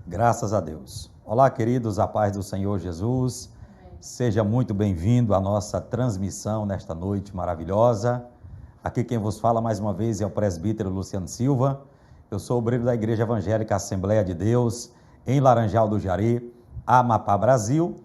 Graças a Deus. Olá, queridos, a paz do Senhor Jesus. Seja muito bem-vindo à nossa transmissão nesta noite maravilhosa. Aqui quem vos fala mais uma vez é o presbítero Luciano Silva. Eu sou obreiro da Igreja Evangélica Assembleia de Deus, em Laranjal do Jari, Amapá, Brasil.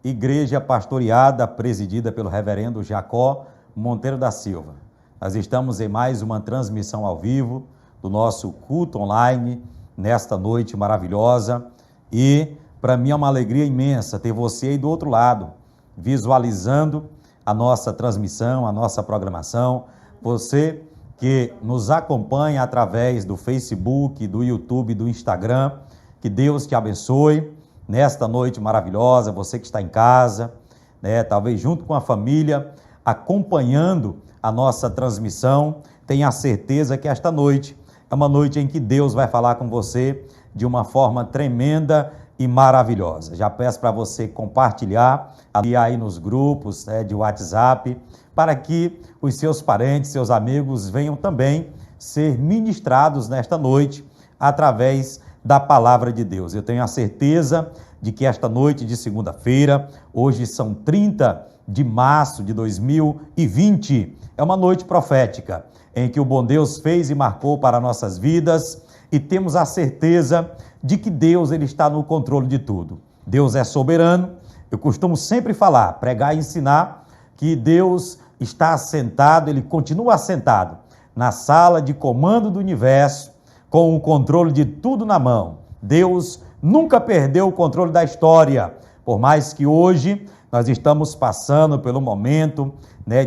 Igreja pastoreada, presidida pelo reverendo Jacó Monteiro da Silva. Nós estamos em mais uma transmissão ao vivo do nosso culto online, nesta noite maravilhosa, e para mim é uma alegria imensa ter você aí do outro lado, visualizando a nossa transmissão, a nossa programação, você que nos acompanha através do Facebook, do YouTube, do Instagram, que Deus te abençoe nesta noite maravilhosa, você que está em casa, talvez junto com a família, acompanhando a nossa transmissão, tenha certeza que esta noite é uma noite em que Deus vai falar com você de uma forma tremenda e maravilhosa. Já peço para você compartilhar aí nos grupos de WhatsApp, para que os seus parentes, seus amigos venham também ser ministrados nesta noite através da palavra de Deus. Eu tenho a certeza de que esta noite de segunda-feira, hoje são 30 de março de 2020, é uma noite profética, em que o bom Deus fez e marcou para nossas vidas, e temos a certeza de que Deus ele está no controle de tudo. Deus é soberano. Eu costumo sempre falar, pregar e ensinar que Deus está assentado, ele continua assentado na sala de comando do universo, com o controle de tudo na mão. Deus nunca perdeu o controle da história, por mais que hoje nós estamos passando pelo momento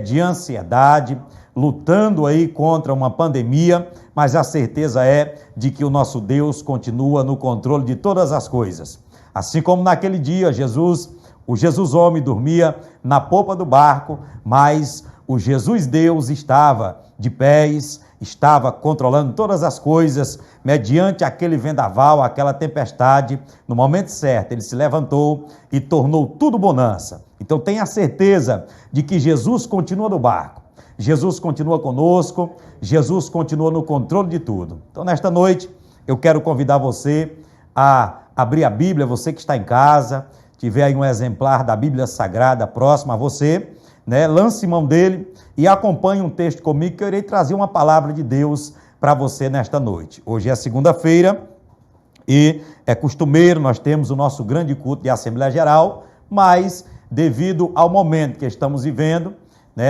de ansiedade, lutando aí contra uma pandemia, mas a certeza é de que o nosso Deus continua no controle de todas as coisas. Assim como naquele dia o Jesus homem dormia na popa do barco, mas o Jesus Deus estava de pés, estava controlando todas as coisas, mediante aquele vendaval, aquela tempestade. No momento certo, ele se levantou e tornou tudo bonança. Então tenha certeza de que Jesus continua no barco. Jesus continua conosco, Jesus continua no controle de tudo. Então, nesta noite, eu quero convidar você a abrir a Bíblia, você que está em casa, tiver aí um exemplar da Bíblia Sagrada próximo a você, lance mão dele e acompanhe um texto comigo, que eu irei trazer uma palavra de Deus para você nesta noite. Hoje é segunda-feira e é costumeiro, nós temos o nosso grande culto de Assembleia Geral, mas devido ao momento que estamos vivendo,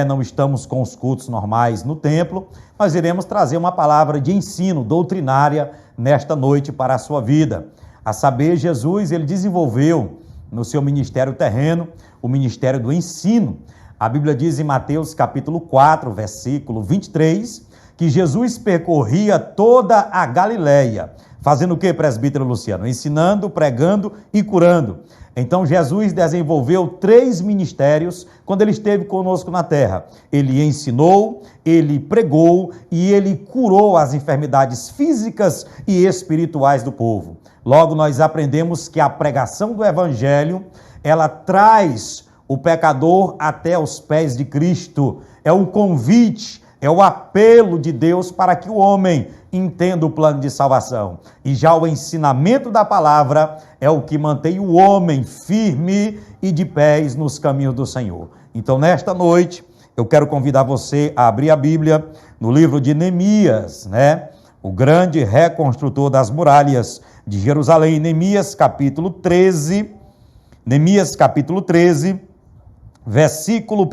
não estamos com os cultos normais no templo, nós iremos trazer uma palavra de ensino doutrinária nesta noite para a sua vida. A saber, Jesus, ele desenvolveu no seu ministério terreno o ministério do ensino. A Bíblia diz em Mateus capítulo 4, versículo 23, que Jesus percorria toda a Galileia, fazendo o que, presbítero Luciano? Ensinando, pregando e curando. Então Jesus desenvolveu 3 ministérios quando ele esteve conosco na terra. Ele ensinou, ele pregou e ele curou as enfermidades físicas e espirituais do povo. Logo nós aprendemos que a pregação do evangelho, ela traz o pecador até os pés de Cristo. É o convite, é o apelo de Deus para que o homem entenda o plano de salvação. E já o ensinamento da palavra é o que mantém o homem firme e de pés nos caminhos do Senhor. Então, nesta noite, eu quero convidar você a abrir a Bíblia no livro de Neemias, o grande reconstrutor das muralhas de Jerusalém. Neemias capítulo 13, versículo 1.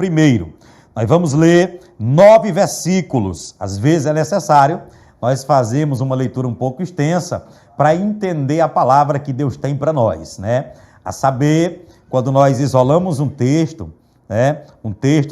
Nós vamos ler 9 versículos. Às vezes é necessário nós fazemos uma leitura um pouco extensa para entender a palavra que Deus tem para nós, A saber, quando nós isolamos um texto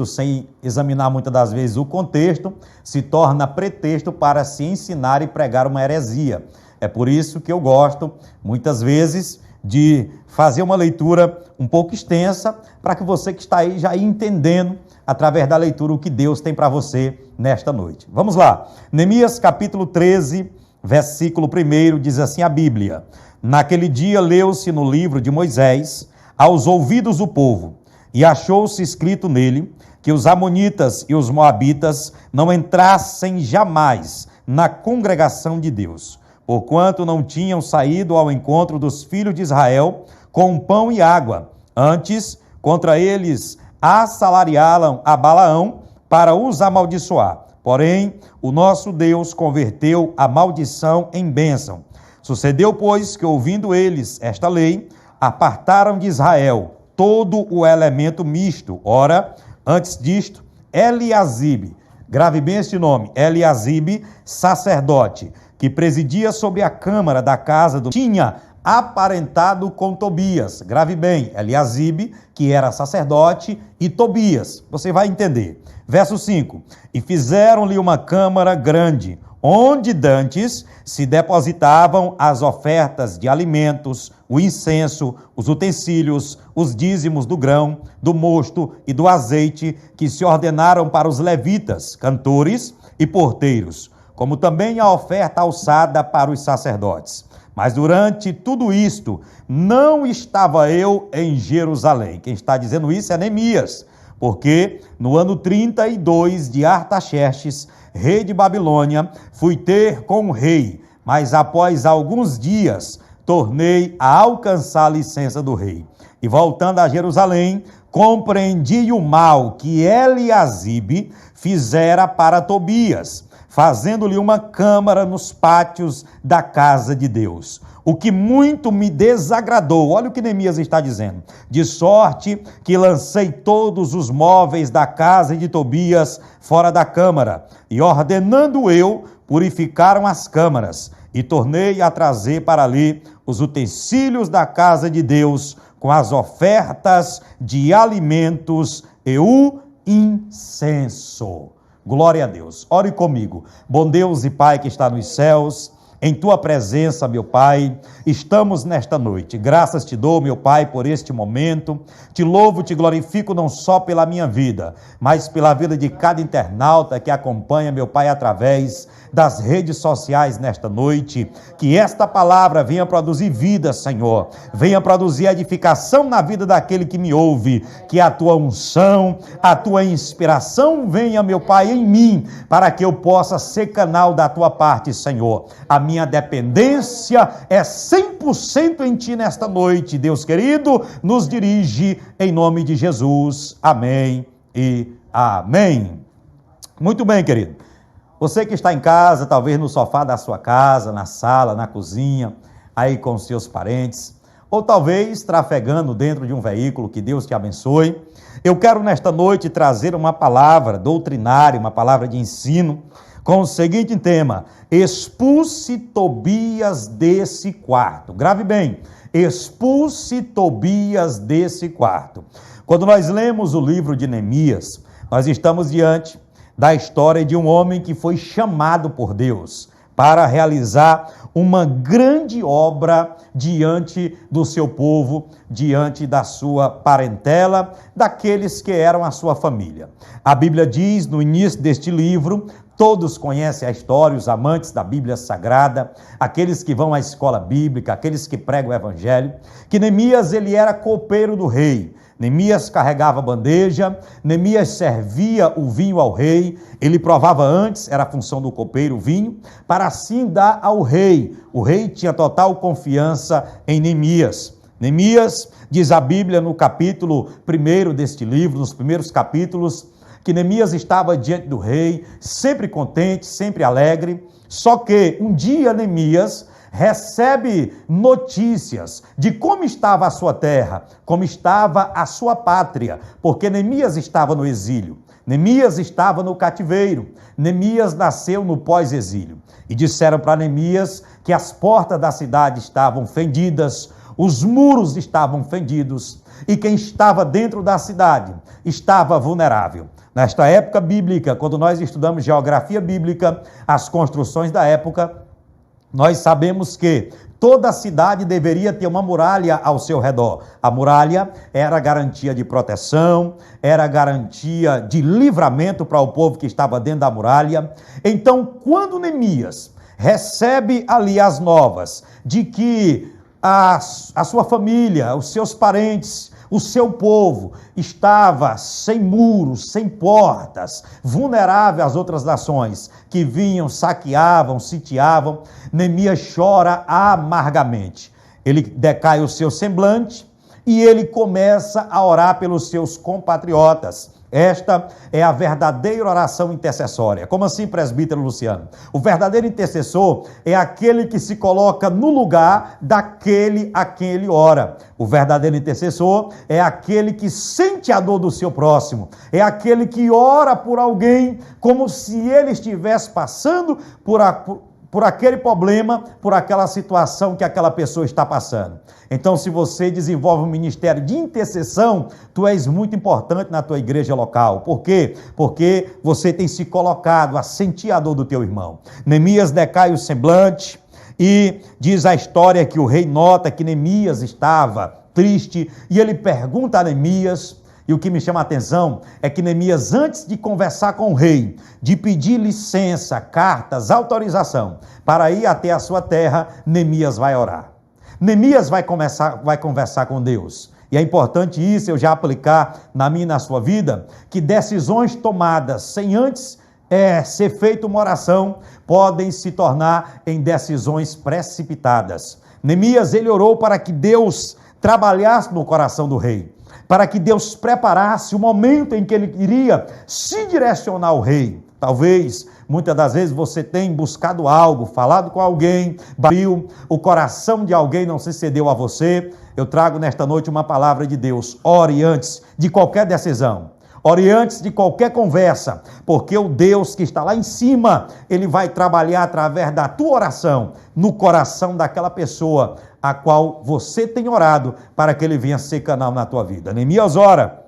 sem examinar muitas das vezes o contexto, se torna pretexto para se ensinar e pregar uma heresia. É por isso que eu gosto, muitas vezes, de fazer uma leitura um pouco extensa, para que você que está aí já ir entendendo, através da leitura, o que Deus tem para você nesta noite. Vamos lá. Neemias capítulo 13, versículo 1, diz assim a Bíblia: Naquele dia leu-se no livro de Moisés aos ouvidos do povo, e achou-se escrito nele que os amonitas e os moabitas não entrassem jamais na congregação de Deus, porquanto não tinham saído ao encontro dos filhos de Israel com pão e água. Antes, contra eles assalariaram a Balaão para os amaldiçoar. Porém, o nosso Deus converteu a maldição em bênção. Sucedeu, pois, que ouvindo eles esta lei, apartaram de Israel todo o elemento misto. Ora, antes disto, Eliasibe, grave bem este nome, Eliasibe, sacerdote, que presidia sobre a câmara da casa do... tinha aparentado com Tobias. Grave bem, Eliasibe, que era sacerdote, e Tobias. Você vai entender. Verso 5. E fizeram-lhe uma câmara grande, onde dantes se depositavam as ofertas de alimentos, o incenso, os utensílios, os dízimos do grão, do mosto e do azeite, que se ordenaram para os levitas, cantores e porteiros, como também a oferta alçada para os sacerdotes. Mas durante tudo isto, não estava eu em Jerusalém. Quem está dizendo isso é Neemias, porque no ano 32 de Artaxerxes, rei de Babilônia, fui ter com o rei, mas após alguns dias tornei a alcançar a licença do rei. E voltando a Jerusalém, compreendi o mal que Eliasibe fizera para Tobias, fazendo-lhe uma câmara nos pátios da casa de Deus, o que muito me desagradou. Olha o que Neemias está dizendo. De sorte que lancei todos os móveis da casa de Tobias fora da câmara, e ordenando eu, purificaram as câmaras, e tornei a trazer para ali os utensílios da casa de Deus, com as ofertas de alimentos e o incenso. Glória a Deus. Ore comigo. Bom Deus e Pai que está nos céus, em Tua presença, meu Pai, estamos nesta noite. Graças te dou, meu Pai, por este momento. Te louvo, te glorifico não só pela minha vida, mas pela vida de cada internauta que acompanha, meu Pai, através das redes sociais nesta noite. Que esta palavra venha produzir vida, Senhor. Venha produzir edificação na vida daquele que me ouve. Que a Tua unção, a Tua inspiração venha, meu Pai, em mim, para que eu possa ser canal da Tua parte, Senhor. A minha dependência é 100% em Ti nesta noite, Deus querido, nos dirige em nome de Jesus. Amém e amém. Muito bem, querido. Você que está em casa, talvez no sofá da sua casa, na sala, na cozinha, aí com seus parentes, ou talvez trafegando dentro de um veículo, que Deus te abençoe. Eu quero nesta noite trazer uma palavra doutrinária, uma palavra de ensino, com o seguinte tema: expulse Tobias desse quarto. Grave bem, expulse Tobias desse quarto. Quando nós lemos o livro de Neemias, nós estamos diante da história de um homem que foi chamado por Deus para realizar uma grande obra diante do seu povo, diante da sua parentela, daqueles que eram a sua família. A Bíblia diz no início deste livro, todos conhecem a história, os amantes da Bíblia Sagrada, aqueles que vão à escola bíblica, aqueles que pregam o Evangelho, que Neemias ele era copeiro do rei. Neemias carregava a bandeja, Neemias servia o vinho ao rei, ele provava antes, era a função do copeiro, o vinho, para assim dar ao rei. O rei tinha total confiança em Neemias. Neemias, diz a Bíblia no capítulo 1 deste livro, nos primeiros capítulos, que Neemias estava diante do rei, sempre contente, sempre alegre, só que um dia Neemias recebe notícias de como estava a sua terra, como estava a sua pátria, porque Neemias estava no exílio, Neemias estava no cativeiro, Neemias nasceu no pós-exílio. E disseram para Neemias que as portas da cidade estavam fendidas, os muros estavam fendidos, e quem estava dentro da cidade estava vulnerável. Nesta época bíblica, quando nós estudamos geografia bíblica, as construções da época, nós sabemos que toda a cidade deveria ter uma muralha ao seu redor. A muralha era garantia de proteção, era garantia de livramento para o povo que estava dentro da muralha. Então, quando Neemias recebe ali as novas de que a sua família, os seus parentes, o seu povo estava sem muros, sem portas, vulnerável às outras nações que vinham, saqueavam, sitiavam. Neemias chora amargamente. Ele decai o seu semblante e ele começa a orar pelos seus compatriotas. Esta é a verdadeira oração intercessória. Como assim, presbítero Luciano? O verdadeiro intercessor é aquele que se coloca no lugar daquele a quem ele ora. O verdadeiro intercessor é aquele que sente a dor do seu próximo. É aquele que ora por alguém como se ele estivesse passando por aquele problema, por aquela situação que aquela pessoa está passando. Então, se você desenvolve um ministério de intercessão, tu és muito importante na tua igreja local. Por quê? Porque você tem se colocado a sentir a dor do teu irmão. Neemias decai o semblante e diz a história que o rei nota que Neemias estava triste e ele pergunta a Neemias. E o que me chama a atenção é que Neemias, antes de conversar com o rei, de pedir licença, cartas, autorização para ir até a sua terra, Neemias vai orar. Neemias vai conversar com Deus. E é importante isso eu já aplicar na minha e na sua vida, que decisões tomadas sem antes ser feita uma oração podem se tornar em decisões precipitadas. Neemias, ele orou para que Deus trabalhasse no coração do rei, para que Deus preparasse o momento em que ele iria se direcionar ao rei. Talvez, muitas das vezes, você tenha buscado algo, falado com alguém, abriu o coração de alguém, não se cedeu a você. Eu trago nesta noite uma palavra de Deus. Ore antes de qualquer decisão. Ore antes de qualquer conversa, porque o Deus que está lá em cima, ele vai trabalhar através da tua oração, no coração daquela pessoa a qual você tem orado, para que ele venha ser canal na tua vida. Neemias ora,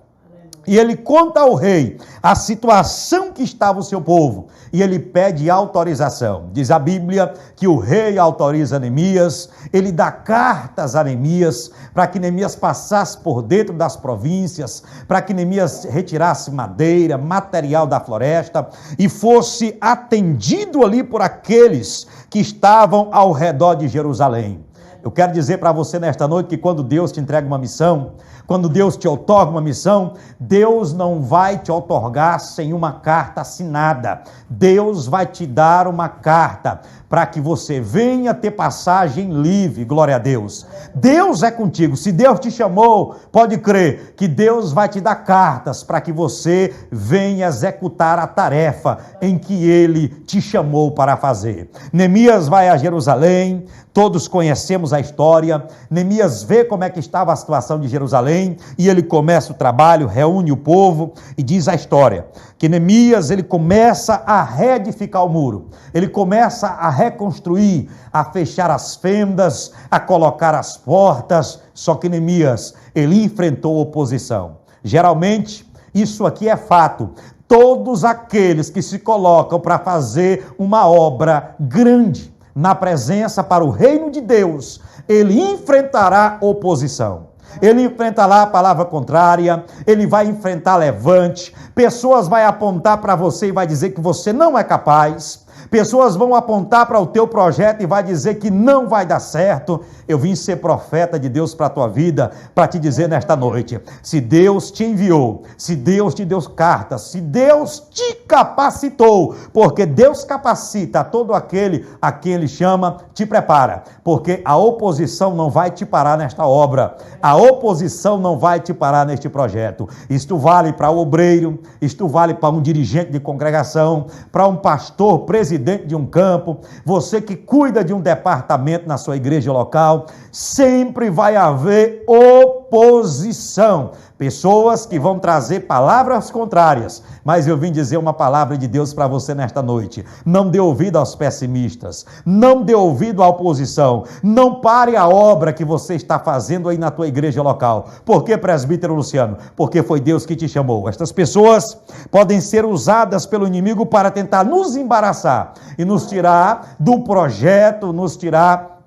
e ele conta ao rei a situação que estava o seu povo, e ele pede autorização. Diz a Bíblia que o rei autoriza Neemias, ele dá cartas a Neemias, para que Neemias passasse por dentro das províncias, para que Neemias retirasse madeira, material da floresta, e fosse atendido ali por aqueles que estavam ao redor de Jerusalém. Eu quero dizer para você nesta noite que quando Deus te entrega uma missão, quando Deus te outorga uma missão, Deus não vai te outorgar sem uma carta assinada. Deus vai te dar uma carta para que você venha ter passagem livre, glória a Deus. Deus é contigo. Se Deus te chamou, pode crer que Deus vai te dar cartas para que você venha executar a tarefa em que Ele te chamou para fazer. Neemias vai a Jerusalém, todos conhecemos a história. Neemias vê como é que estava a situação de Jerusalém e ele começa o trabalho, reúne o povo e diz a história que Neemias, ele começa a reedificar o muro, ele começa a reconstruir, a fechar as fendas, a colocar as portas. Só que Neemias, ele enfrentou oposição. Geralmente, isso aqui é fato. Todos aqueles que se colocam para fazer uma obra grande na presença para o reino de Deus, ele enfrentará oposição. Ele enfrentará a palavra contrária, ele vai enfrentar levante, pessoas vão apontar para você e vai dizer que você não é capaz, pessoas vão apontar para o teu projeto e vai dizer que não vai dar certo. Eu vim ser profeta de Deus para a tua vida, para te dizer nesta noite, se Deus te enviou, se Deus te deu cartas, se Deus te capacitou, porque Deus capacita todo aquele a quem Ele chama, te prepara, porque a oposição não vai te parar nesta obra, a oposição não vai te parar neste projeto. Isto vale para o obreiro, isto vale para um dirigente de congregação, para um pastor, presidente de um campo, você que cuida de um departamento na sua igreja local, sempre vai haver oposição, pessoas que vão trazer palavras contrárias, mas eu vim dizer uma palavra de Deus para você nesta noite. Não dê ouvido aos pessimistas, não dê ouvido à oposição, não pare a obra que você está fazendo aí na tua igreja local. Por que, presbítero Luciano? Porque foi Deus que te chamou. Estas pessoas podem ser usadas pelo inimigo para tentar nos embaraçar e nos tirar do projeto, nos tirar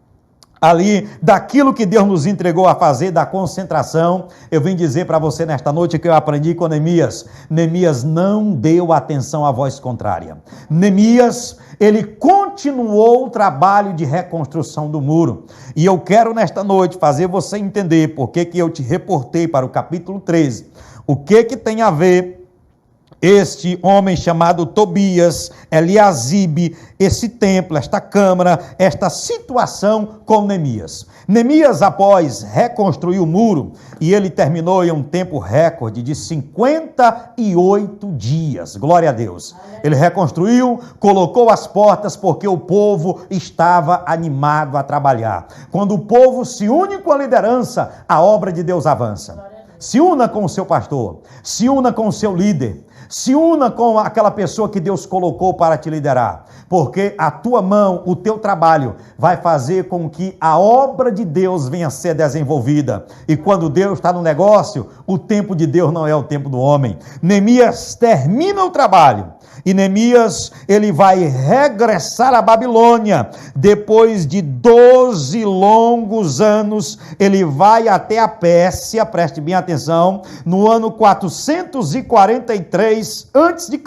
ali daquilo que Deus nos entregou a fazer, da concentração, eu vim dizer para você nesta noite que eu aprendi com Neemias. Neemias não deu atenção à voz contrária. Neemias, ele continuou o trabalho de reconstrução do muro. E eu quero nesta noite fazer você entender por que eu te reportei para o capítulo 13. O que tem a ver este homem chamado Tobias, Eliasibe, esse templo, esta câmara, esta situação com Neemias. Neemias, após reconstruir o muro, e ele terminou em um tempo recorde de 58 dias. Glória a Deus. Ele reconstruiu, colocou as portas porque o povo estava animado a trabalhar. Quando o povo se une com a liderança, a obra de Deus avança. Se una com o seu pastor, se una com o seu líder, se una com aquela pessoa que Deus colocou para te liderar, porque a tua mão, o teu trabalho, vai fazer com que a obra de Deus venha a ser desenvolvida. E quando Deus está no negócio, o tempo de Deus não é o tempo do homem. Neemias termina o trabalho. E Neemias, ele vai regressar à Babilônia. Depois de 12 longos anos, ele vai até a Pérsia, preste bem atenção, no ano 443 a.C.,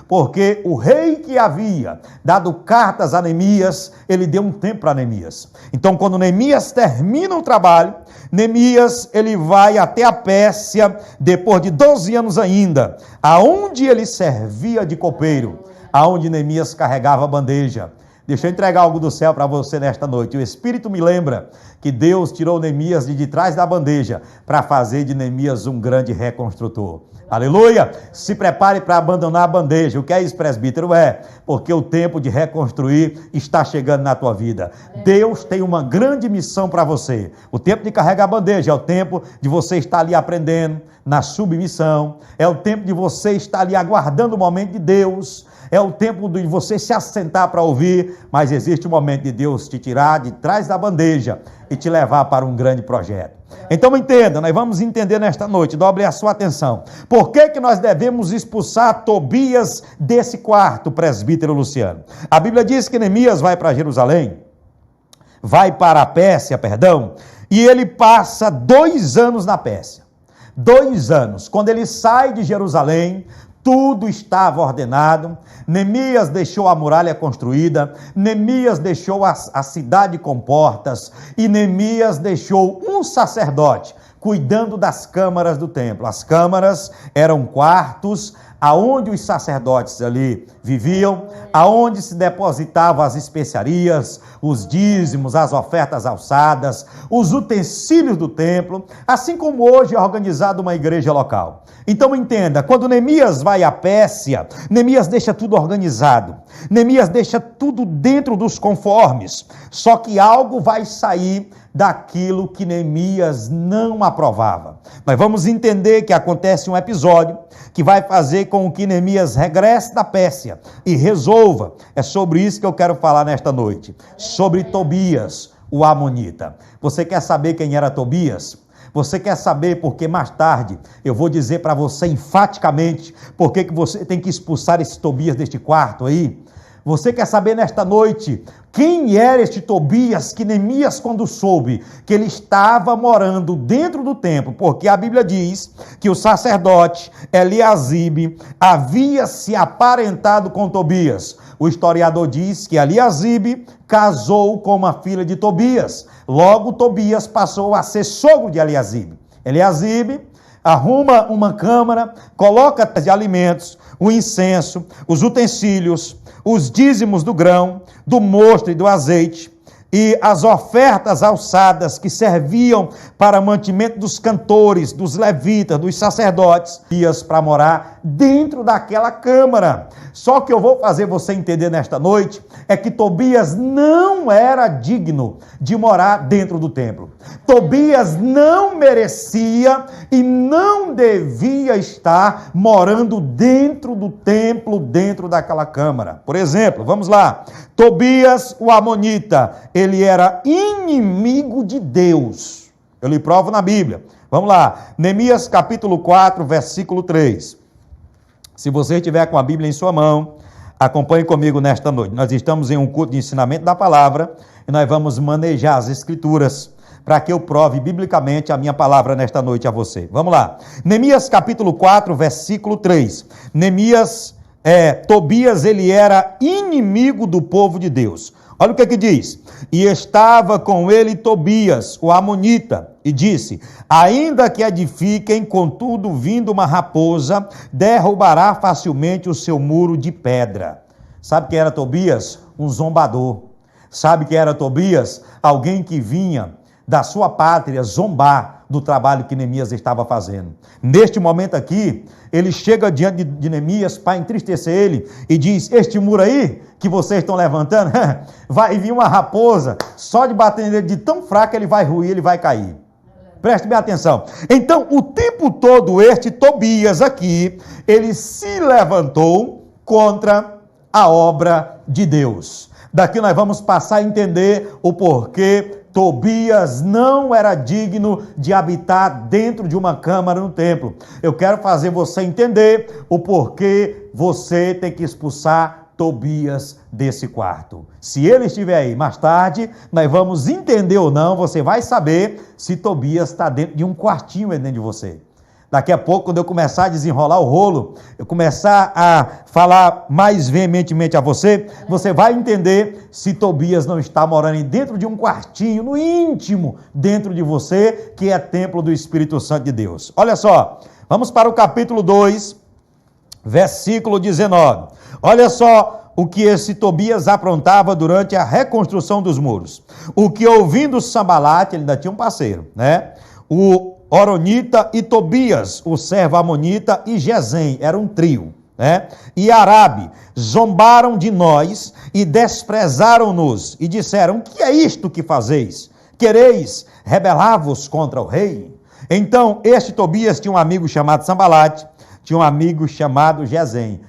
porque o rei que havia dado cartas a Neemias, ele deu um tempo para Neemias. Então, quando Neemias termina o trabalho, Neemias, ele vai até a Pérsia, depois de 12 anos ainda, aonde ele servia de copeiro, aonde Neemias carregava a bandeja. Deixa eu entregar algo do céu para você nesta noite. O Espírito me lembra que Deus tirou Neemias de trás da bandeja para fazer de Neemias um grande reconstrutor. Aleluia! Se prepare para abandonar a bandeja. O que é isso, presbítero? É porque o tempo de reconstruir está chegando na tua vida. Deus tem uma grande missão para você. O tempo de carregar a bandeja é o tempo de você estar ali aprendendo na submissão. É o tempo de você estar ali aguardando o momento de Deus. É o tempo de você se assentar para ouvir, mas existe um momento de Deus te tirar de trás da bandeja e te levar para um grande projeto. Então entenda, nós vamos entender nesta noite, dobre a sua atenção. Por que nós devemos expulsar Tobias desse quarto, presbítero Luciano? A Bíblia diz que Neemias vai para Jerusalém, vai para a Pérsia, e ele passa 2 anos na Pérsia. 2 anos. Quando ele sai de Jerusalém, tudo estava ordenado. Neemias deixou a muralha construída, Neemias deixou a cidade com portas, e Neemias deixou um sacerdote cuidando das câmaras do templo. As câmaras eram quartos aonde os sacerdotes ali viviam, aonde se depositavam as especiarias, os dízimos, as ofertas alçadas, os utensílios do templo, assim como hoje é organizada uma igreja local. Então entenda, quando Neemias vai à Pérsia, Neemias deixa tudo organizado, Neemias deixa tudo dentro dos conformes, só que algo vai sair daquilo que Neemias não aprovava. Nós vamos entender que acontece um episódio que vai fazer com que Neemias regresse da Pérsia e resolva. É sobre isso que eu quero falar nesta noite, sobre Tobias, o amonita. Você quer saber quem era Tobias? Você quer saber porque mais tarde eu vou dizer para você enfaticamente por que você tem que expulsar esse Tobias deste quarto aí? Você quer saber nesta noite quem era este Tobias que Neemias, quando soube que ele estava morando dentro do templo, porque a Bíblia diz que o sacerdote Eliasibe havia se aparentado com Tobias. O historiador diz que Eliasibe casou com uma filha de Tobias. Logo, Tobias passou a ser sogro de Eliasibe. Eliasibe arruma uma câmara, coloca de alimentos, o incenso, os utensílios, os dízimos do grão, do mosto e do azeite, e as ofertas alçadas que serviam para mantimento dos cantores, dos levitas, dos sacerdotes, ias para morar dentro daquela câmara. Só que eu vou fazer você entender nesta noite é que Tobias não era digno de morar dentro do templo. Tobias não merecia e não devia estar morando dentro do templo, dentro daquela câmara. Por exemplo, vamos lá. Tobias, o amonita, ele era inimigo de Deus. Eu lhe provo na Bíblia. Vamos lá. Neemias capítulo 4, versículo 3. Se você estiver com a Bíblia em sua mão, Acompanhe comigo nesta noite. Nós estamos em um culto de ensinamento da palavra e nós vamos manejar as escrituras para que eu prove biblicamente a minha palavra nesta noite a você. Vamos lá. Neemias capítulo 4, versículo 3. Tobias, ele era inimigo do povo de Deus. Olha o que diz. E estava com ele Tobias, o amonita, e disse: ainda que edifiquem, contudo, vindo uma raposa, derrubará facilmente o seu muro de pedra. Sabe quem era Tobias? Um zombador. Sabe quem era Tobias? Alguém que vinha da sua pátria zombar do trabalho que Neemias estava fazendo. Neste momento aqui, ele chega diante de Neemias para entristecer ele e diz: este muro aí que vocês estão levantando, vai vir uma raposa, só de bater nele de tão fraco ele vai ruir, ele vai cair. Preste bem atenção. Então, o tempo todo este Tobias aqui, ele se levantou contra a obra de Deus. Daqui nós vamos passar a entender o porquê Tobias não era digno de habitar dentro de uma câmara no templo. Eu quero fazer você entender o porquê você tem que expulsar Tobias desse quarto. Se ele estiver aí mais tarde, nós vamos entender ou não, você vai saber se Tobias está dentro de um quartinho dentro de você. Daqui a pouco, quando eu começar a desenrolar o rolo, eu começar a falar mais veementemente a você, você vai entender se Tobias não está morando dentro de um quartinho, no íntimo, dentro de você, que é templo do Espírito Santo de Deus. Olha só, vamos para o capítulo 2, versículo 19. Olha só o que esse Tobias aprontava durante a reconstrução dos muros. O que, ouvindo Sambalate, ele ainda tinha um parceiro, né? O Oronita e Tobias, o servo amonita, e Gesem, era um trio, né? E Arabe, zombaram de nós e desprezaram-nos e disseram: que é isto que fazeis? Quereis rebelar-vos contra o rei? Então, este Tobias tinha um amigo chamado Sambalate, tinha um amigo chamado Gesem.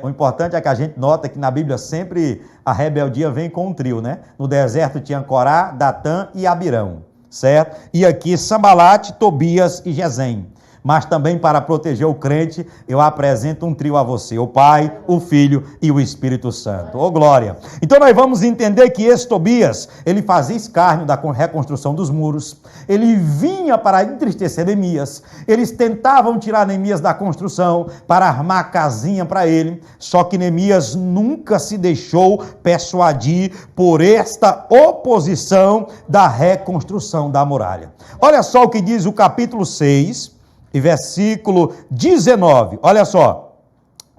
O importante é que a gente nota que na Bíblia sempre a rebeldia vem com um trio, né? No deserto tinha Corá, Datã e Abirão, certo? E aqui Sambalate, Tobias e Gesem. Mas também para proteger o crente, eu apresento um trio a você: o Pai, o Filho e o Espírito Santo. Ô glória! Então nós vamos entender que esse Tobias, ele fazia escárnio da reconstrução dos muros, ele vinha para entristecer Neemias, eles tentavam tirar Neemias da construção para armar casinha para ele, só que Neemias nunca se deixou persuadir por esta oposição da reconstrução da muralha. Olha só o que diz o capítulo 6, e versículo 19, olha só,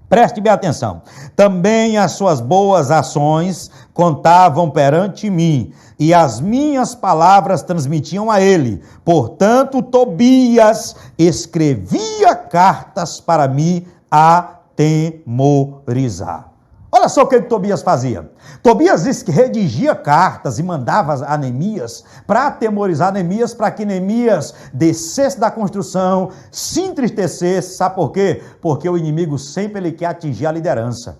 preste bem atenção. Também as suas boas ações contavam perante mim, e as minhas palavras transmitiam a ele. Portanto, Tobias escrevia cartas para me atemorizar. Olha só o que Tobias fazia. Tobias diz que redigia cartas e mandava a Neemias para atemorizar Neemias, para que Neemias descesse da construção, se entristecesse. Sabe por quê? Porque o inimigo sempre ele quer atingir a liderança.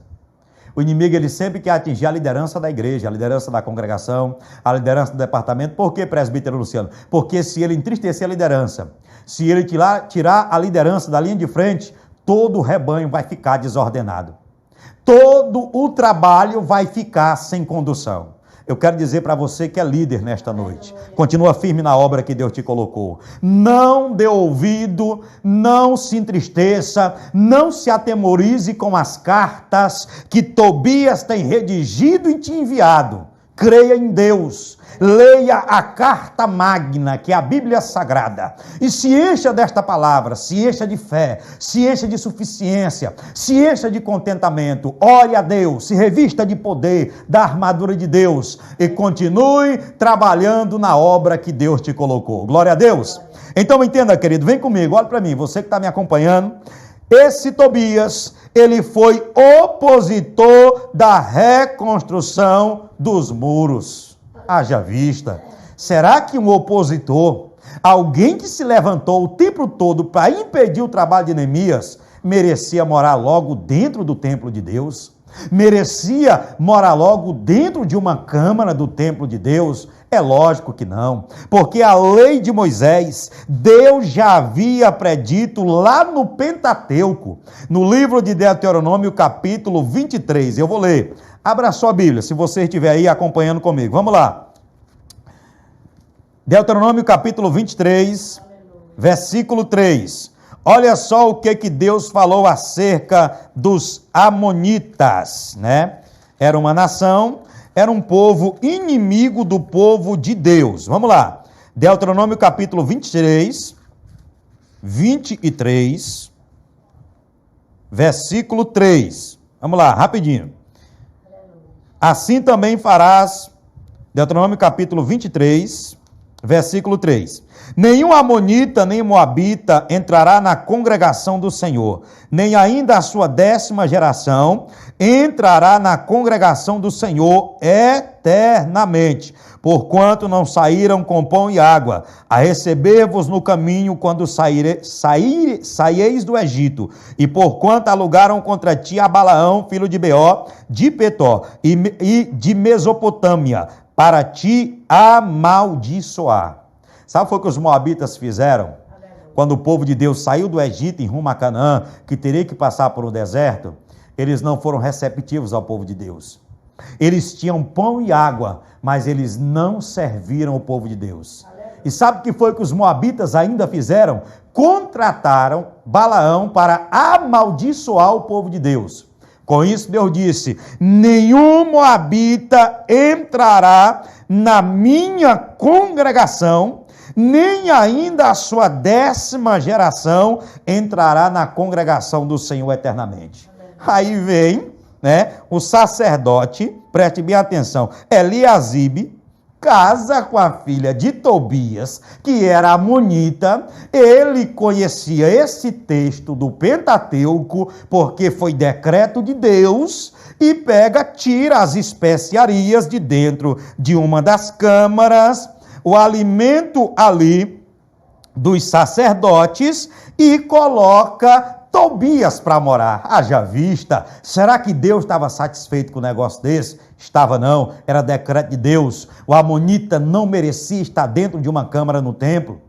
O inimigo ele sempre quer atingir a liderança da igreja, a liderança da congregação, a liderança do departamento. Por que, presbítero Luciano? Porque se ele entristecer a liderança, se ele tirar a liderança da linha de frente, todo o rebanho vai ficar desordenado. Todo o trabalho vai ficar sem condução. Eu quero dizer para você que é líder nesta noite. Continua firme na obra que Deus te colocou. Não dê ouvido, não se entristeça, não se atemorize com as cartas que Tobias tem redigido e te enviado. Creia em Deus. Leia a carta magna, que é a Bíblia Sagrada, e se encha desta palavra, se encha de fé, se encha de suficiência, se encha de contentamento. Ore a Deus, se revista de poder, da armadura de Deus, e continue trabalhando na obra que Deus te colocou. Glória a Deus. Então entenda, querido, vem comigo, olha para mim, você que está me acompanhando. Esse Tobias, ele foi opositor da reconstrução dos muros. Haja vista. Será que um opositor, alguém que se levantou o tempo todo para impedir o trabalho de Neemias, merecia morar logo dentro do templo de Deus? Merecia morar logo dentro de uma câmara do templo de Deus? É lógico que não, porque a lei de Moisés, Deus já havia predito lá no Pentateuco, no livro de Deuteronômio, capítulo 23. Eu vou ler. Abra a sua Bíblia, se você estiver aí acompanhando comigo. Vamos lá. Deuteronômio, capítulo 23, versículo 3. Olha só o que Deus falou acerca dos amonitas, né? Era uma nação, era um povo inimigo do povo de Deus. Vamos lá. Deuteronômio capítulo 23, versículo 3. Vamos lá, rapidinho. Assim também farás, Deuteronômio capítulo 23, versículo 3. Nenhum amonita nem moabita entrará na congregação do Senhor, nem ainda a sua 10ª geração entrará na congregação do Senhor eternamente, porquanto não saíram com pão e água, a receber-vos no caminho quando saíeis do Egito, e porquanto alugaram contra ti a Balaão, filho de Beó, de Petó, e de Mesopotâmia, para te amaldiçoar. Sabe o que foi que os moabitas fizeram? Quando o povo de Deus saiu do Egito em rumo a Canaã, que teria que passar por um deserto, eles não foram receptivos ao povo de Deus. Eles tinham pão e água, mas eles não serviram o povo de Deus. E sabe o que foi que os moabitas ainda fizeram? Contrataram Balaão para amaldiçoar o povo de Deus. Com isso, Deus disse: nenhum moabita entrará na minha congregação, nem ainda a sua 10ª geração entrará na congregação do Senhor eternamente. Aí vem, né, o sacerdote, preste bem atenção, Eliasibe, casa com a filha de Tobias, que era amonita. Ele conhecia esse texto do Pentateuco, porque foi decreto de Deus, e tira as especiarias de dentro de uma das câmaras, o alimento ali dos sacerdotes, e coloca Tobias para morar. Haja vista, será que Deus estava satisfeito com o negócio desse? Estava não, era decreto de Deus. O amonita não merecia estar dentro de uma câmara no templo.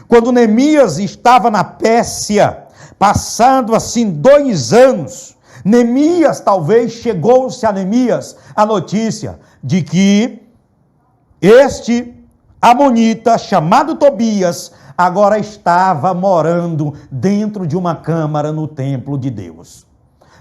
Quando Neemias estava na Pérsia, passando assim 2 anos, chegou-se a Neemias a notícia de que este amonita, chamado Tobias, agora estava morando dentro de uma câmara no templo de Deus.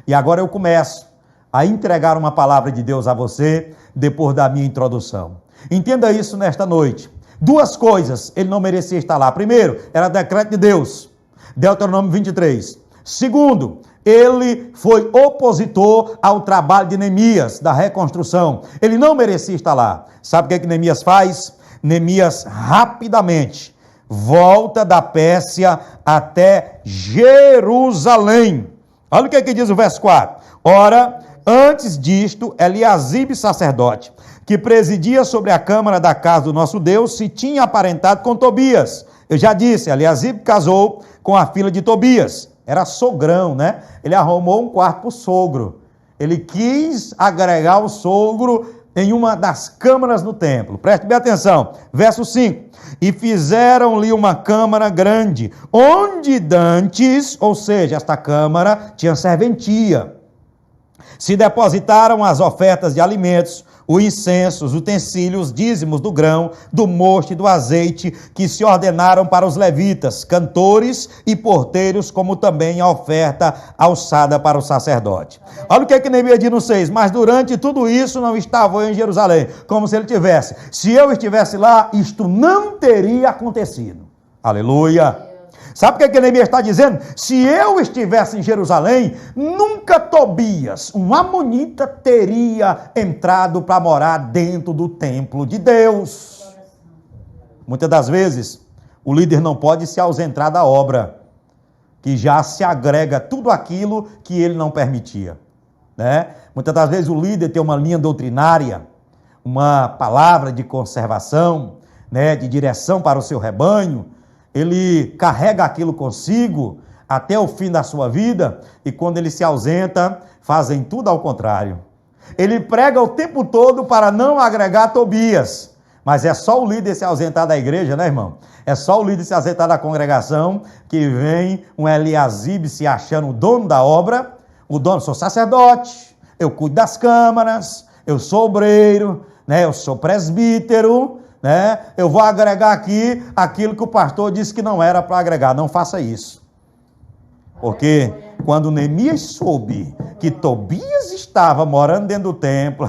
E agora eu começo a entregar uma palavra de Deus a você, depois da minha introdução. Entenda isso nesta noite. 2 coisas ele não merecia estar lá. Primeiro, era decreto de Deus, Deuteronômio 23. Segundo, ele foi opositor ao trabalho de Neemias, da reconstrução. Ele não merecia estar lá. Sabe o que Neemias faz? Neemias rapidamente volta da Pérsia até Jerusalém. Olha o que diz o verso 4. Ora, antes disto, Eliasibe, sacerdote, que presidia sobre a câmara da casa do nosso Deus, se tinha aparentado com Tobias. Eu já disse, Eliasibe casou com a filha de Tobias. Era sogrão, né? Ele arrumou um quarto para o sogro. Ele quis agregar o sogro em uma das câmaras no templo. Preste bem atenção. Verso 5. E fizeram-lhe uma câmara grande, onde dantes, ou seja, esta câmara tinha serventia, se depositaram as ofertas de alimentos, o incenso, os utensílios, dízimos do grão, do mosto e do azeite, que se ordenaram para os levitas, cantores e porteiros, como também a oferta alçada para o sacerdote. Olha o que Neemias diz no 6, mas durante tudo isso não estava eu em Jerusalém, como se ele tivesse. Se eu estivesse lá, isto não teria acontecido. Aleluia! Sabe o que Neemias está dizendo? Se eu estivesse em Jerusalém, nunca Tobias, um amonita, teria entrado para morar dentro do templo de Deus. Muitas das vezes, o líder não pode se ausentar da obra, que já se agrega tudo aquilo que ele não permitia, né? Muitas das vezes o líder tem uma linha doutrinária, uma palavra de conservação, né, de direção para o seu rebanho. Ele carrega aquilo consigo, até o fim da sua vida, e quando ele se ausenta, fazem tudo ao contrário. Ele prega o tempo todo para não agregar Tobias, mas é só o líder se ausentar da igreja, né, irmão? É só o líder se ausentar da congregação que vem um Eliasibe se achando o dono da obra. O dono, sou sacerdote, eu cuido das câmaras, eu sou obreiro, né? Eu sou presbítero, né? Eu vou agregar aqui aquilo que o pastor disse que não era para agregar. Não faça isso. Porque quando Neemias soube que Tobias estava morando dentro do templo,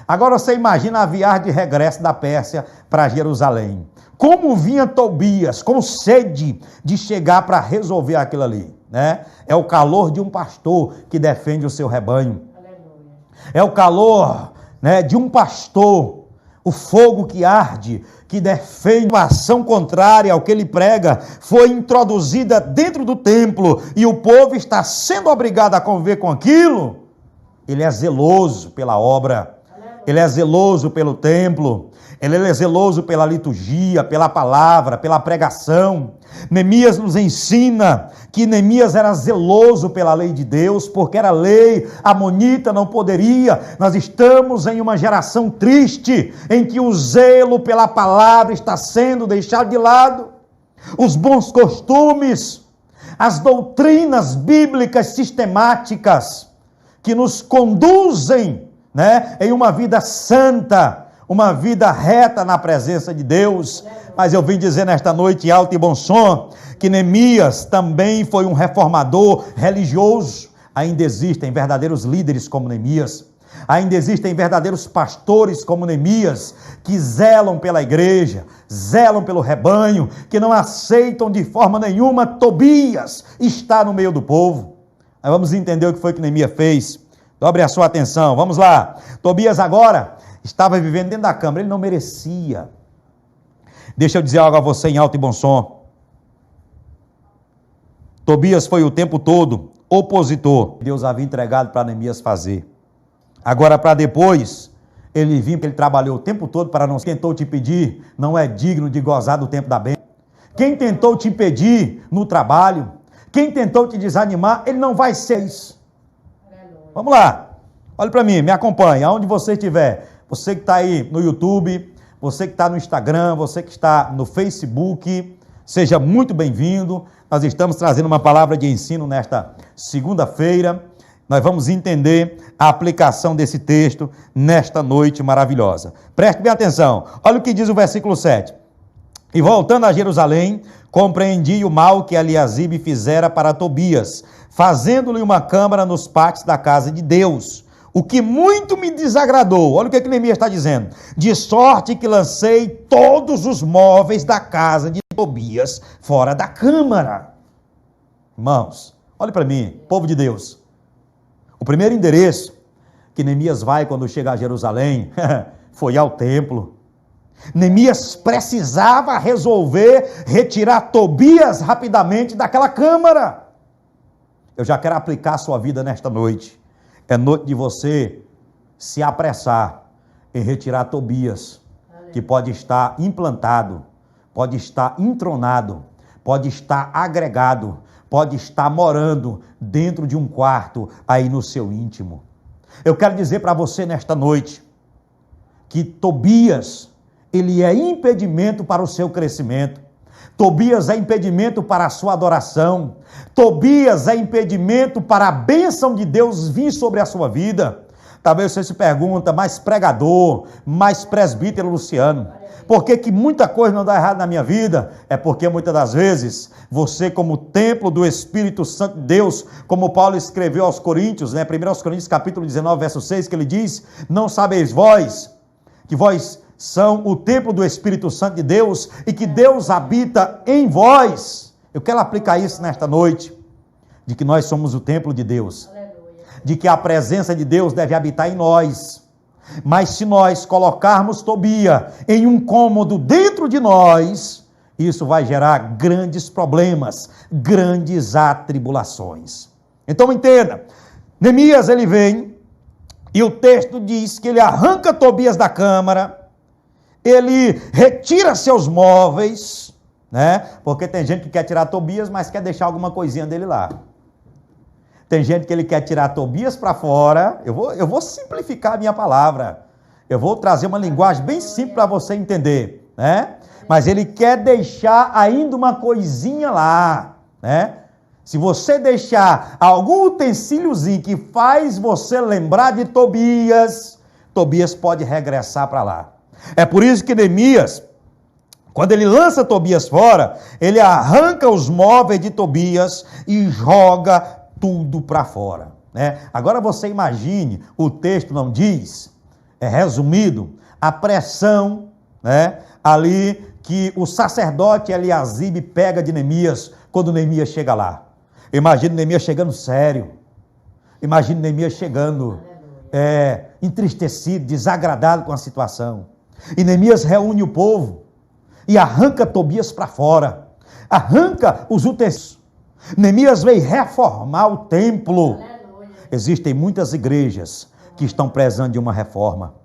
agora você imagina a viagem de regresso da Pérsia para Jerusalém. Como vinha Tobias, com sede de chegar para resolver aquilo ali, né? É o calor de um pastor que defende o seu rebanho. É o calor, né, de um pastor, o fogo que arde, que defende a ação contrária ao que ele prega, foi introduzida dentro do templo e o povo está sendo obrigado a conviver com aquilo. Ele é zeloso pela obra, ele é zeloso pelo templo, ele é zeloso pela liturgia, pela palavra, pela pregação. Neemias nos ensina que Neemias era zeloso pela lei de Deus, porque era lei amonita, não poderia. Nós estamos em uma geração triste, em que o zelo pela palavra está sendo deixado de lado. Os bons costumes, as doutrinas bíblicas sistemáticas, que nos conduzem, né, em uma vida santa, uma vida reta na presença de Deus. Mas eu vim dizer nesta noite, em alto e bom som, que Neemias também foi um reformador religioso. Ainda existem verdadeiros líderes como Neemias, ainda existem verdadeiros pastores como Neemias, que zelam pela igreja, zelam pelo rebanho, que não aceitam de forma nenhuma Tobias estar no meio do povo. Nós vamos entender o que foi que Neemias fez. Dobre a sua atenção, vamos lá. Tobias agora estava vivendo dentro da câmara, ele não merecia. Deixa eu dizer algo a você em alto e bom som. Tobias foi o tempo todo opositor. Deus havia entregado para Neemias fazer. Agora, para depois, ele vinha, porque ele trabalhou o tempo todo para não... Quem tentou te impedir não é digno de gozar do tempo da bênção. Quem tentou te impedir no trabalho, quem tentou te desanimar, ele não vai ser isso. Vamos lá, olhe para mim, me acompanhe, aonde você estiver. Você que está aí no YouTube, você que está no Instagram, você que está no Facebook, seja muito bem-vindo. Nós estamos trazendo uma palavra de ensino nesta segunda-feira. Nós vamos entender a aplicação desse texto nesta noite maravilhosa. Preste bem atenção, olha o que diz o versículo 7. E voltando a Jerusalém, compreendi o mal que Eliasibe fizera para Tobias, fazendo-lhe uma câmara nos pátios da casa de Deus, o que muito me desagradou. Olha o que Neemias está dizendo. De sorte que lancei todos os móveis da casa de Tobias fora da câmara. Irmãos, olhe para mim, povo de Deus. O primeiro endereço que Neemias vai quando chega a Jerusalém foi ao templo. Neemias precisava resolver retirar Tobias rapidamente daquela câmara. Eu já quero aplicar a sua vida nesta noite. É noite de você se apressar em retirar Tobias, que pode estar implantado, pode estar entronado, pode estar agregado, pode estar morando dentro de um quarto aí no seu íntimo. Eu quero dizer para você nesta noite que Tobias, ele é impedimento para o seu crescimento. Tobias é impedimento para a sua adoração. Tobias é impedimento para a bênção de Deus vir sobre a sua vida. Talvez você se pergunta, mais pregador, mais presbítero Luciano, por que muita coisa não dá errado na minha vida? É porque muitas das vezes, você como templo do Espírito Santo de Deus, como Paulo escreveu aos Coríntios, né? 1 Coríntios capítulo 19, verso 6, que ele diz, não sabeis vós, que vós são o templo do Espírito Santo de Deus e que Deus habita em vós. Eu quero aplicar isso nesta noite, de que nós somos o templo de Deus, de que a presença de Deus deve habitar em nós. Mas se nós colocarmos Tobias em um cômodo dentro de nós, isso vai gerar grandes problemas, grandes atribulações. Então entenda, Neemias ele vem e o texto diz que ele arranca Tobias da câmara, ele retira seus móveis, né? Porque tem gente que quer tirar Tobias, mas quer deixar alguma coisinha dele lá. Tem gente que ele quer tirar Tobias para fora. Eu vou simplificar a minha palavra. Eu vou trazer uma linguagem bem simples para você entender, né? Mas ele quer deixar ainda uma coisinha lá, né? Se você deixar algum utensíliozinho que faz você lembrar de Tobias, Tobias pode regressar para lá. É por isso que Neemias, quando ele lança Tobias fora, ele arranca os móveis de Tobias e joga tudo para fora, né? Agora você imagine, o texto não diz, é resumido, a pressão, né, ali que o sacerdote Eliasibe pega de Neemias quando Neemias chega lá. Imagina Neemias chegando sério. Imagina Neemias chegando entristecido, desagradado com a situação. E Neemias reúne o povo e arranca Tobias para fora. Arranca os utensílios. Neemias veio reformar o templo. Existem muitas igrejas que estão precisando de uma reforma.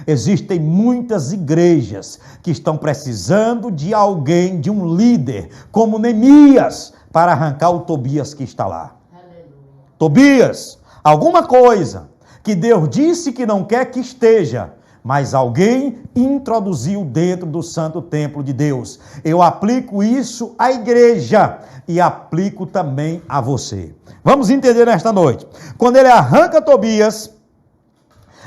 Existem muitas igrejas que estão precisando de alguém, de um líder, como Neemias, para arrancar o Tobias que está lá. Aleluia. Tobias, alguma coisa que Deus disse que não quer que esteja, mas alguém introduziu dentro do santo templo de Deus. Eu aplico isso à igreja e aplico também a você. Vamos entender nesta noite. Quando ele arranca Tobias,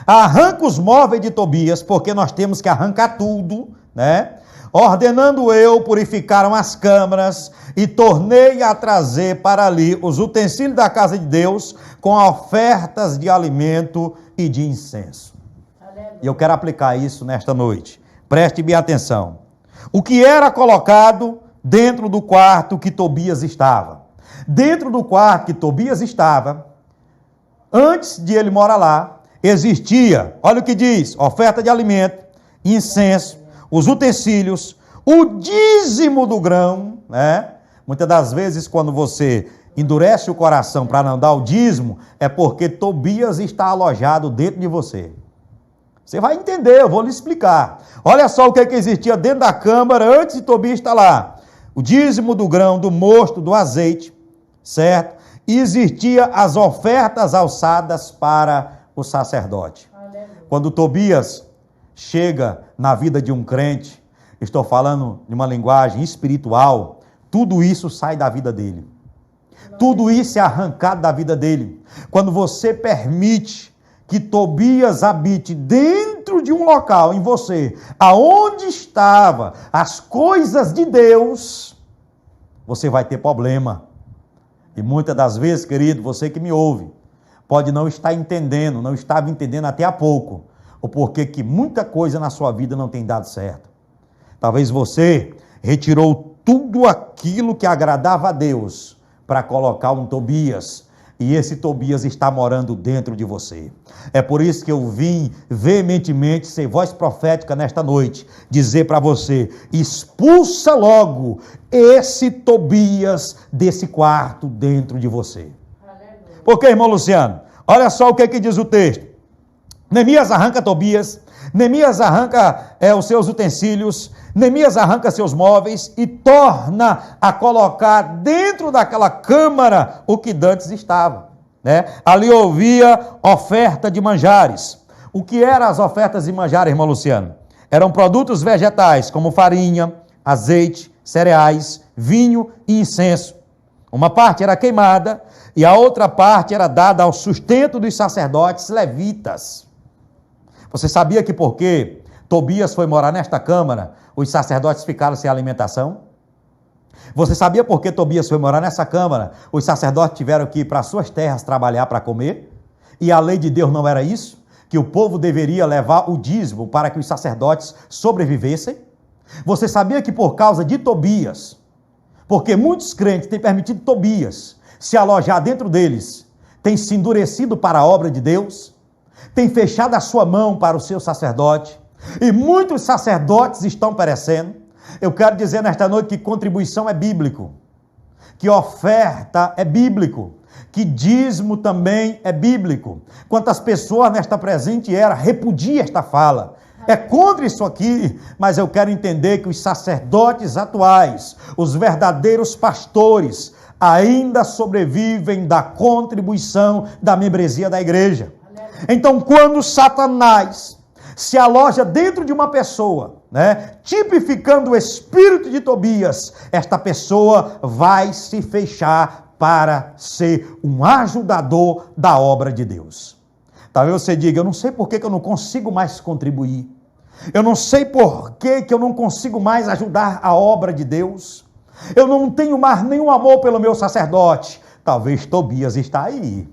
arranca os móveis de Tobias, porque nós temos que arrancar tudo, né? Ordenando eu, purificaram as câmaras e tornei a trazer para ali os utensílios da casa de Deus com ofertas de alimento e de incenso. E eu quero aplicar isso nesta noite. Preste bem atenção. O que era colocado dentro do quarto que Tobias estava? Dentro do quarto que Tobias estava, antes de ele morar lá, existia, olha o que diz, oferta de alimento, incenso, os utensílios, o dízimo do grão, né? Muitas das vezes quando você endurece o coração para não dar o dízimo, é porque Tobias está alojado dentro de você. Você vai entender, eu vou lhe explicar. Olha só o que existia dentro da câmara antes de Tobias estar lá. O dízimo do grão, do mosto, do azeite, certo? E existia as ofertas alçadas para o sacerdote. Quando Tobias chega na vida de um crente, estou falando de uma linguagem espiritual, tudo isso sai da vida dele. Tudo isso é arrancado da vida dele. Quando você permite que Tobias habite dentro de um local em você, aonde estava as coisas de Deus, você vai ter problema. E muitas das vezes, querido, você que me ouve, pode não estar entendendo, não estava entendendo até há pouco, o porquê que muita coisa na sua vida não tem dado certo. Talvez você retirou tudo aquilo que agradava a Deus para colocar um Tobias, e esse Tobias está morando dentro de você. É por isso que eu vim veementemente ser voz profética nesta noite, dizer para você, expulsa logo esse Tobias desse quarto dentro de você. Por quê, irmão Luciano? Olha só o que diz o texto. Neemias arranca Tobias, Neemias arranca os seus utensílios, Neemias arranca seus móveis e torna a colocar dentro daquela câmara o que dantes estava, né? Ali havia oferta de manjares. O que eram as ofertas de manjares, irmão Luciano? Eram produtos vegetais, como farinha, azeite, cereais, vinho e incenso. Uma parte era queimada e a outra parte era dada ao sustento dos sacerdotes levitas. Você sabia que porque Tobias foi morar nesta câmara, os sacerdotes ficaram sem alimentação? Você sabia por que Tobias foi morar nessa câmara? Os sacerdotes tiveram que ir para suas terras trabalhar para comer? E a lei de Deus não era isso? Que o povo deveria levar o dízimo para que os sacerdotes sobrevivessem? Você sabia que por causa de Tobias, porque muitos crentes têm permitido Tobias se alojar dentro deles, têm se endurecido para a obra de Deus, têm fechado a sua mão para o seu sacerdote, e muitos sacerdotes estão perecendo. Eu quero dizer nesta noite que contribuição é bíblico, que oferta é bíblico, que dízimo também é bíblico. Quantas pessoas nesta presente era repudia esta fala, É contra isso aqui, mas eu quero entender que os sacerdotes atuais, os verdadeiros pastores, ainda sobrevivem da contribuição da membresia da igreja. Então, quando Satanás se aloja dentro de uma pessoa, tipificando o espírito de Tobias, esta pessoa vai se fechar para ser um ajudador da obra de Deus. Talvez você diga, eu não sei por que eu não consigo mais contribuir. Eu não sei por que eu não consigo mais ajudar a obra de Deus. Eu não tenho mais nenhum amor pelo meu sacerdote. Talvez Tobias está aí.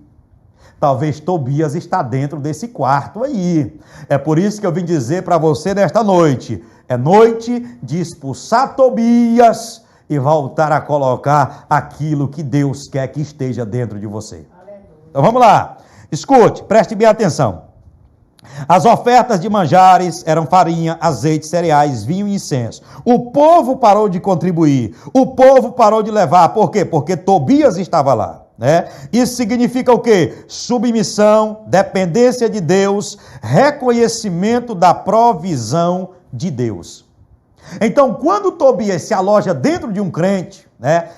Talvez Tobias está dentro desse quarto aí. É por isso que eu vim dizer para você nesta noite. É noite de expulsar Tobias e voltar a colocar aquilo que Deus quer que esteja dentro de você. Então vamos lá. Escute, preste bem atenção. As ofertas de manjares eram farinha, azeite, cereais, vinho e incenso. O povo parou de contribuir. O povo parou de levar. Por quê? Porque Tobias estava lá. Isso significa o quê? Submissão, dependência de Deus, reconhecimento da provisão de Deus. Então, quando Tobias se aloja dentro de um crente,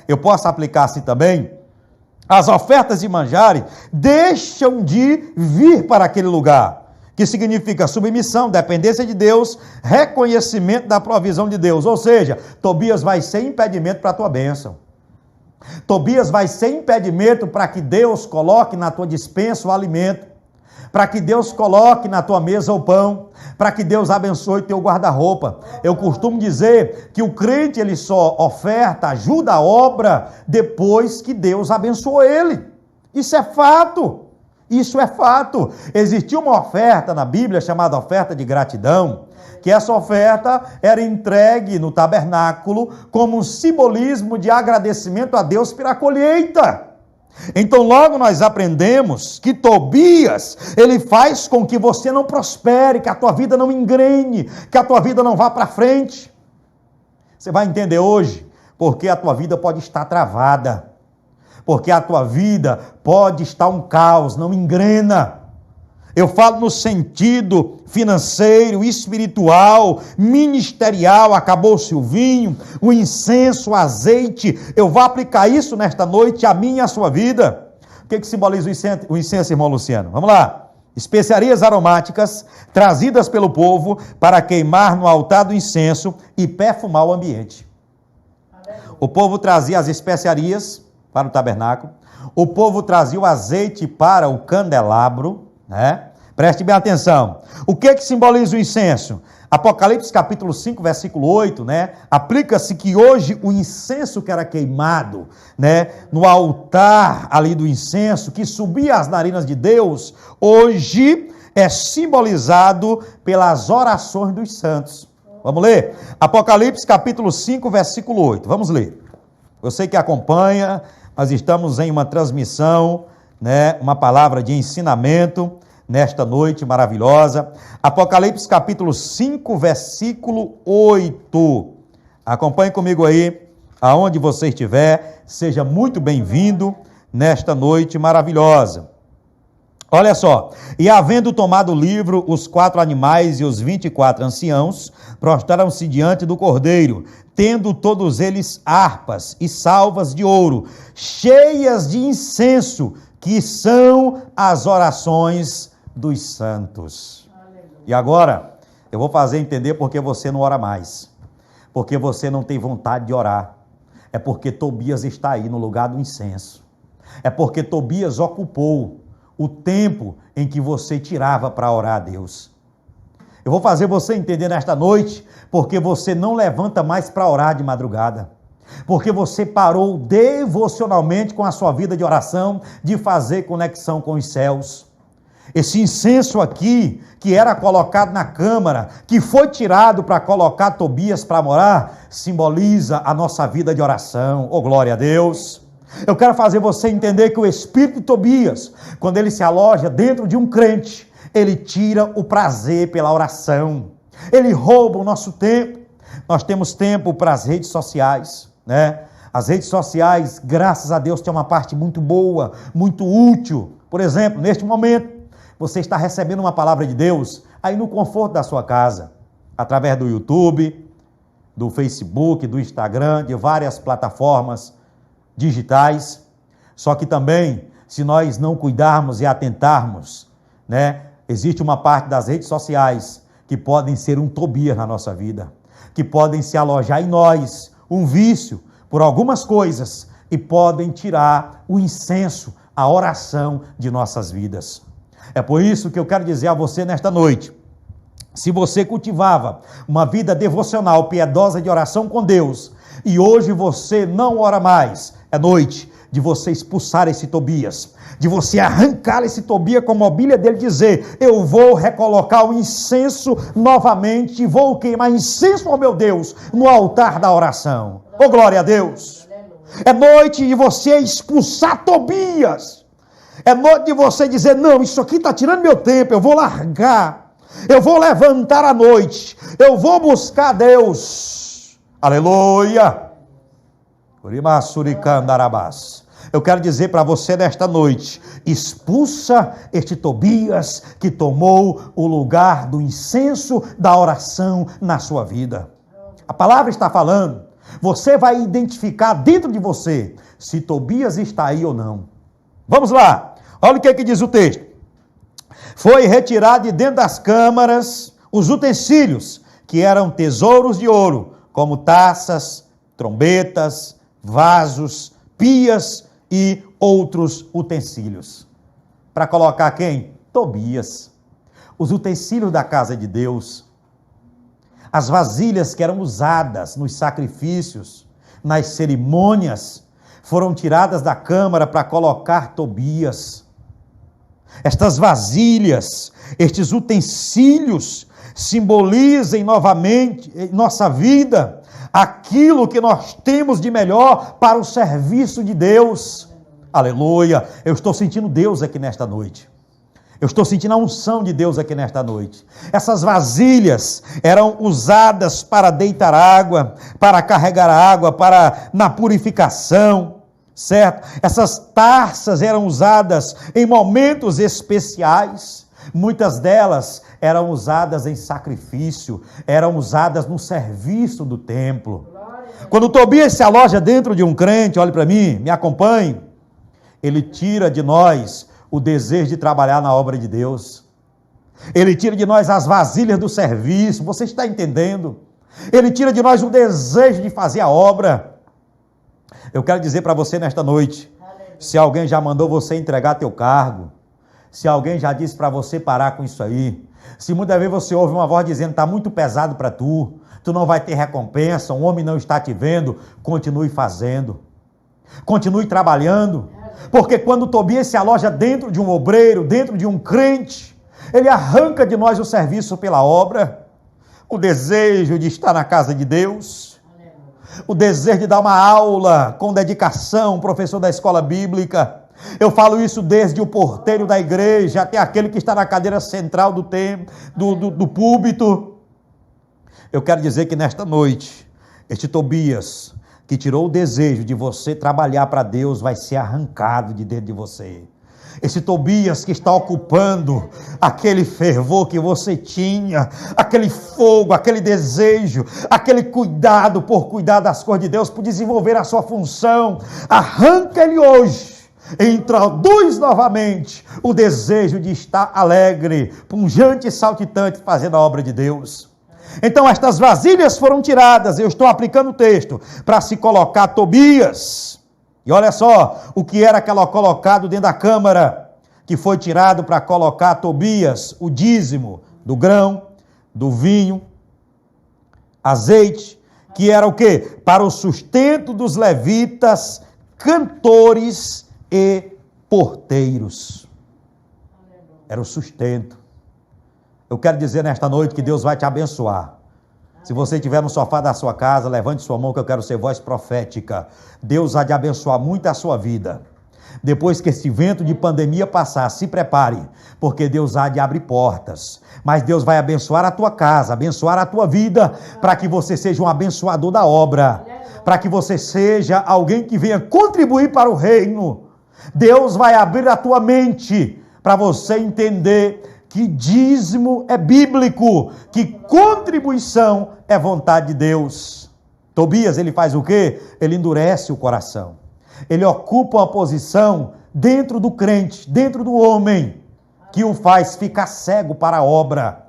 eu posso aplicar assim também, as ofertas de manjares deixam de vir para aquele lugar, que significa submissão, dependência de Deus, reconhecimento da provisão de Deus. Ou seja, Tobias vai ser impedimento para a tua bênção. Tobias vai ser impedimento para que Deus coloque na tua despensa o alimento, para que Deus coloque na tua mesa o pão, para que Deus abençoe teu guarda-roupa. Eu costumo dizer que o crente ele só oferta, ajuda a obra depois que Deus abençoou ele. Isso é fato. Isso é fato. Existiu uma oferta na Bíblia chamada oferta de gratidão, que essa oferta era entregue no tabernáculo como um simbolismo de agradecimento a Deus pela colheita. Então logo nós aprendemos que Tobias, ele faz com que você não prospere, que a tua vida não engrene, que a tua vida não vá para frente. Você vai entender hoje porque a tua vida pode estar travada, porque a tua vida pode estar um caos, não engrena. Eu falo no sentido financeiro, espiritual, ministerial. Acabou-se o vinho, o incenso, o azeite. Eu vou aplicar isso nesta noite a minha e a sua vida. O que simboliza o incenso, irmão Luciano? Vamos lá. Especiarias aromáticas trazidas pelo povo para queimar no altar do incenso e perfumar o ambiente. O povo trazia as especiarias para o tabernáculo. O povo trazia o azeite para o candelabro. Preste bem atenção. O que simboliza o incenso? Apocalipse capítulo 5, versículo 8, aplica-se que hoje o incenso que era queimado, no altar ali do incenso, que subia às narinas de Deus, hoje é simbolizado pelas orações dos santos. Vamos ler? Apocalipse capítulo 5, versículo 8. Vamos ler. Você que acompanha, nós estamos em uma transmissão, uma palavra de ensinamento nesta noite maravilhosa. Apocalipse capítulo 5, versículo 8. Acompanhe comigo aí, aonde você estiver, seja muito bem-vindo nesta noite maravilhosa. Olha só, e havendo tomado o livro, os 4 animais e os 24 anciãos prostraram-se diante do Cordeiro, tendo todos eles harpas e salvas de ouro, cheias de incenso, que são as orações dos santos. Aleluia. E agora, eu vou fazer entender porque você não ora mais, porque você não tem vontade de orar. É porque Tobias está aí no lugar do incenso. É porque Tobias ocupou o tempo em que você tirava para orar a Deus. Eu vou fazer você entender nesta noite porque você não levanta mais para orar de madrugada. Porque você parou devocionalmente com a sua vida de oração, de fazer conexão com os céus. Esse incenso aqui, que era colocado na câmara, que foi tirado para colocar Tobias para morar, simboliza a nossa vida de oração. Oh, glória a Deus! Eu quero fazer você entender que o espírito de Tobias, quando ele se aloja dentro de um crente, ele tira o prazer pela oração. Ele rouba o nosso tempo. Nós temos tempo para as redes sociais, As redes sociais, graças a Deus, têm uma parte muito boa, muito útil. Por exemplo, neste momento, você está recebendo uma palavra de Deus aí no conforto da sua casa, através do YouTube, do Facebook, do Instagram, de várias plataformas digitais. Só que também, se nós não cuidarmos e atentarmos, né, existe uma parte das redes sociais que podem ser um Tobias na nossa vida, que podem se alojar em nós, um vício por algumas coisas, e podem tirar o incenso, a oração de nossas vidas. É por isso que eu quero dizer a você nesta noite, se você cultivava uma vida devocional, piedosa de oração com Deus, e hoje você não ora mais, é noite de você expulsar esse Tobias, de você arrancar esse Tobias com a mobília dele, dizer, eu vou recolocar o incenso novamente, vou queimar incenso, oh meu Deus, no altar da oração. Oh glória a Deus! É noite de você expulsar Tobias, é noite de você dizer, não, isso aqui está tirando meu tempo, eu vou largar, eu vou levantar à noite, eu vou buscar Deus, aleluia! Eu quero dizer para você nesta noite, expulsa este Tobias que tomou o lugar do incenso da oração na sua vida. A palavra está falando, você vai identificar dentro de você se Tobias está aí ou não. Vamos lá, olha o que diz o texto. Foi retirado de dentro das câmaras os utensílios, que eram tesouros de ouro, como taças, trombetas, vasos, pias e outros utensílios. Para colocar quem? Tobias. Os utensílios da casa de Deus, as vasilhas que eram usadas nos sacrifícios, nas cerimônias, foram tiradas da câmara para colocar Tobias. Estas vasilhas, estes utensílios, simbolizem novamente em nossa vida aquilo que nós temos de melhor para o serviço de Deus. Aleluia! Eu estou sentindo Deus aqui nesta noite. Eu estou sentindo a unção de Deus aqui nesta noite. Essas vasilhas eram usadas para deitar água, para carregar água, na purificação, certo? Essas taças eram usadas em momentos especiais. Muitas delas eram usadas em sacrifício, eram usadas no serviço do templo. Quando Tobias se aloja dentro de um crente, olhe para mim, me acompanhe, ele tira de nós o desejo de trabalhar na obra de Deus. Ele tira de nós as vasilhas do serviço, você está entendendo? Ele tira de nós o desejo de fazer a obra. Eu quero dizer para você nesta noite, se alguém já mandou você entregar teu cargo, se alguém já disse para você parar com isso aí, se muitas vezes você ouve uma voz dizendo, está muito pesado para tu não vai ter recompensa, um homem não está te vendo, continue fazendo, continue trabalhando, porque quando Tobias se aloja dentro de um obreiro, dentro de um crente, ele arranca de nós o serviço pela obra, o desejo de estar na casa de Deus, o desejo de dar uma aula com dedicação, professor da escola bíblica. Eu falo isso desde o porteiro da igreja até aquele que está na cadeira central do templo, do púlpito. Eu quero dizer que nesta noite, este Tobias, que tirou o desejo de você trabalhar para Deus, vai ser arrancado de dentro de você. Esse Tobias que está ocupando aquele fervor que você tinha, aquele fogo, aquele desejo, aquele cuidado por cuidar das coisas de Deus, por desenvolver a sua função, arranca ele hoje. Introduz novamente o desejo de estar alegre, pungente e saltitante fazendo a obra de Deus. Então estas vasilhas foram tiradas, eu estou aplicando o texto, para se colocar Tobias. E olha só o que era colocado dentro da câmara, que foi tirado para colocar Tobias, o dízimo do grão, do vinho, azeite, que era o quê? Para o sustento dos levitas, cantores e porteiros. Era o sustento. Eu quero dizer nesta noite que Deus vai te abençoar. Se você estiver no sofá da sua casa, levante sua mão que eu quero ser voz profética. Deus vai te abençoar muito a sua vida. Depois que esse vento de pandemia passar, se prepare, porque Deus há de abrir portas. Mas Deus vai abençoar a tua casa, abençoar a tua vida, para que você seja um abençoador da obra, para que você seja alguém que venha contribuir para o reino. Deus vai abrir a tua mente para você entender que dízimo é bíblico, que contribuição é vontade de Deus. Tobias, ele faz o quê? Ele endurece o coração. Ele ocupa uma posição dentro do crente, dentro do homem, que o faz ficar cego para a obra.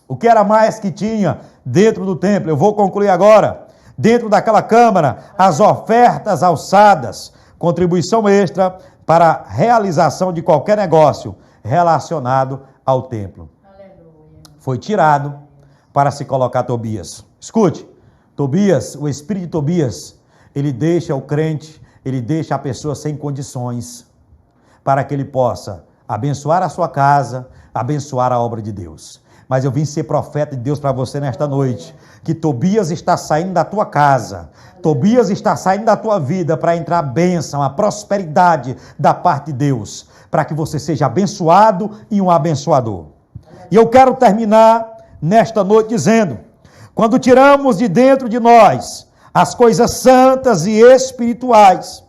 O que era mais que tinha dentro do templo? Eu vou concluir agora. Dentro daquela câmara, as ofertas alçadas, contribuição extra para a realização de qualquer negócio relacionado ao templo. Aleluia. Foi tirado para se colocar Tobias. Escute, Tobias, o espírito de Tobias, ele deixa o crente, ele deixa a pessoa sem condições para que ele possa abençoar a sua casa, abençoar a obra de Deus. Mas eu vim ser profeta de Deus para você nesta noite, que Tobias está saindo da tua casa, Tobias está saindo da tua vida para entrar a bênção, a prosperidade da parte de Deus, para que você seja abençoado e um abençoador. E eu quero terminar nesta noite dizendo, quando tiramos de dentro de nós as coisas santas e espirituais,